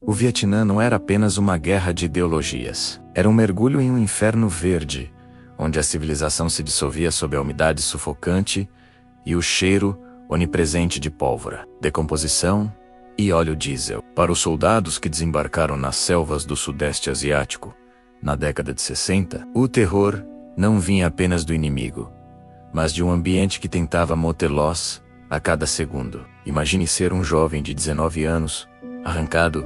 O Vietnã não era apenas uma guerra de ideologias. Era um mergulho em um inferno verde, onde a civilização se dissolvia sob a umidade sufocante e o cheiro onipresente de pólvora, decomposição e óleo diesel. Para os soldados que desembarcaram nas selvas do Sudeste Asiático, na década de 60, o terror não vinha apenas do inimigo, mas de um ambiente que tentava motê-los a cada segundo. Imagine ser um jovem de 19 anos, arrancado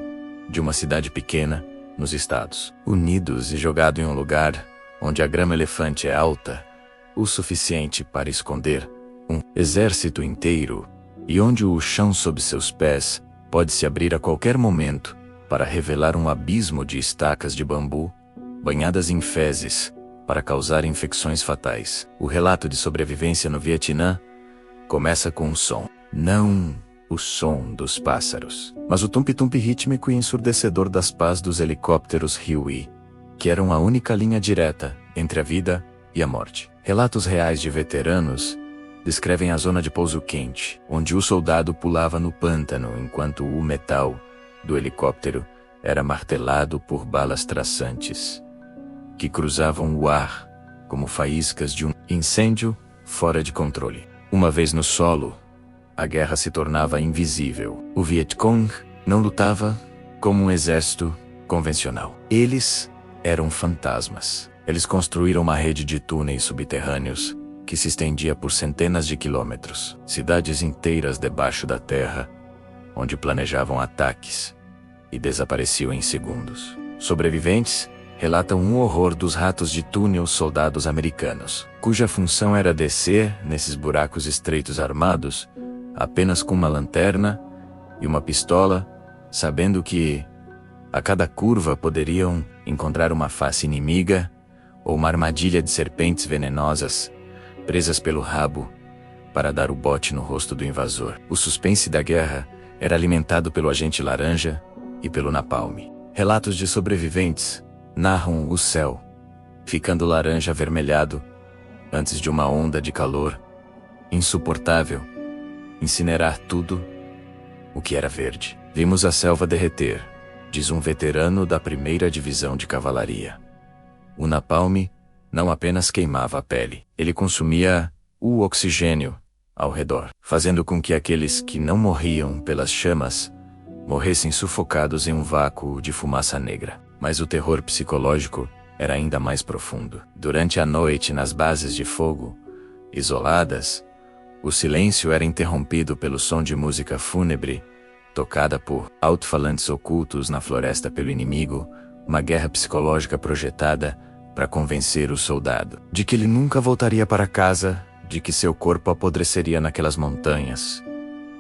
de uma cidade pequena nos Estados Unidos e jogado em um lugar onde a grama elefante é alta o suficiente para esconder um exército inteiro e onde o chão sob seus pés pode se abrir a qualquer momento para revelar um abismo de estacas de bambu banhadas em fezes para causar infecções fatais. O relato de sobrevivência no Vietnã começa com um som. Não o som dos pássaros, mas o tumpe-tumpe rítmico e ensurdecedor das pás dos helicópteros Huey, que eram a única linha direta entre a vida e a morte. Relatos reais de veteranos descrevem a zona de pouso quente, onde o soldado pulava no pântano enquanto o metal do helicóptero era martelado por balas traçantes, que cruzavam o ar como faíscas de um incêndio fora de controle. Uma vez no solo, a guerra se tornava invisível. O Vietcong não lutava como um exército convencional. Eles eram fantasmas. Eles construíram uma rede de túneis subterrâneos que se estendia por centenas de quilômetros. Cidades inteiras debaixo da terra, onde planejavam ataques e desapareciam em segundos. Sobreviventes relatam um horror dos ratos de túnel soldados americanos, cuja função era descer nesses buracos estreitos armados apenas com uma lanterna e uma pistola, sabendo que a cada curva poderiam encontrar uma face inimiga ou uma armadilha de serpentes venenosas presas pelo rabo para dar o bote no rosto do invasor. O suspense da guerra era alimentado pelo agente laranja e pelo napalm. Relatos de sobreviventes narram o céu ficando laranja avermelhado antes de uma onda de calor insuportável incinerar tudo o que era verde. Vimos a selva derreter, diz um veterano da 1ª Divisão de Cavalaria. O napalm não apenas queimava a pele, ele consumia o oxigênio ao redor, fazendo com que aqueles que não morriam pelas chamas morressem sufocados em um vácuo de fumaça negra. Mas o terror psicológico era ainda mais profundo. Durante a noite, nas bases de fogo, isoladas, o silêncio era interrompido pelo som de música fúnebre, tocada por alto-falantes ocultos na floresta pelo inimigo, uma guerra psicológica projetada para convencer o soldado de que ele nunca voltaria para casa, de que seu corpo apodreceria naquelas montanhas,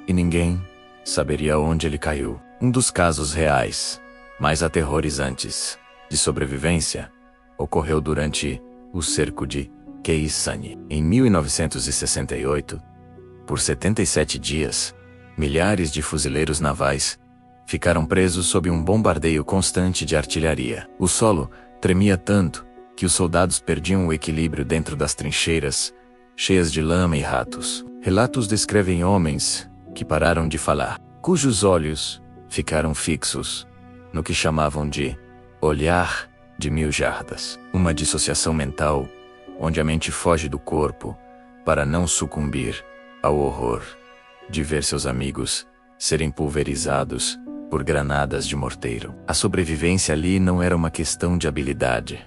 e ninguém saberia onde ele caiu. Um dos casos reais, mais aterrorizantes, de sobrevivência, ocorreu durante o cerco de Khe Sanh. Em 1968, por 77 dias, milhares de fuzileiros navais ficaram presos sob um bombardeio constante de artilharia. O solo tremia tanto que os soldados perdiam o equilíbrio dentro das trincheiras, cheias de lama e ratos. Relatos descrevem homens que pararam de falar, cujos olhos ficaram fixos no que chamavam de olhar de 1000 jardas, uma dissociação mental onde a mente foge do corpo para não sucumbir ao horror de ver seus amigos serem pulverizados por granadas de morteiro. A sobrevivência ali não era uma questão de habilidade,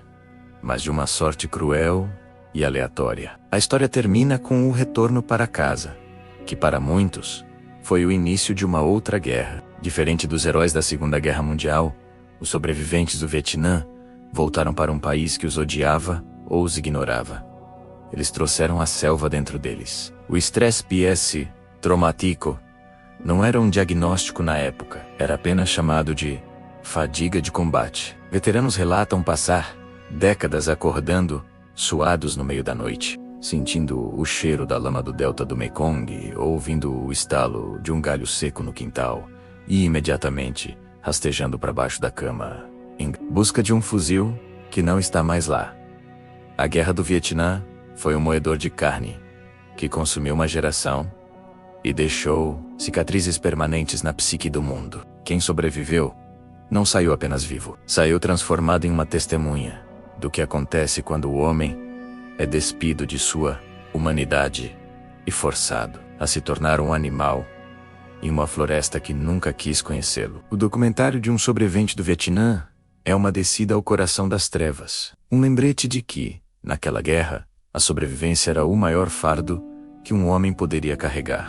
mas de uma sorte cruel e aleatória. A história termina com o retorno para casa, que para muitos foi o início de uma outra guerra. Diferente dos heróis da Segunda Guerra Mundial, os sobreviventes do Vietnã voltaram para um país que os odiava ou os ignorava. Eles trouxeram a selva dentro deles. O estresse pós-traumático não era um diagnóstico na época, era apenas chamado de fadiga de combate. Veteranos relatam passar décadas acordando, suados no meio da noite, sentindo o cheiro da lama do delta do Mekong ou ouvindo o estalo de um galho seco no quintal e imediatamente rastejando para baixo da cama, em busca de um fuzil que não está mais lá. A Guerra do Vietnã foi um moedor de carne que consumiu uma geração e deixou cicatrizes permanentes na psique do mundo. Quem sobreviveu não saiu apenas vivo. Saiu transformado em uma testemunha do que acontece quando o homem é despido de sua humanidade e forçado a se tornar um animal em uma floresta que nunca quis conhecê-lo. O documentário de um sobrevivente do Vietnã é uma descida ao coração das trevas. Um lembrete de que, naquela guerra, a sobrevivência era o maior fardo que um homem poderia carregar.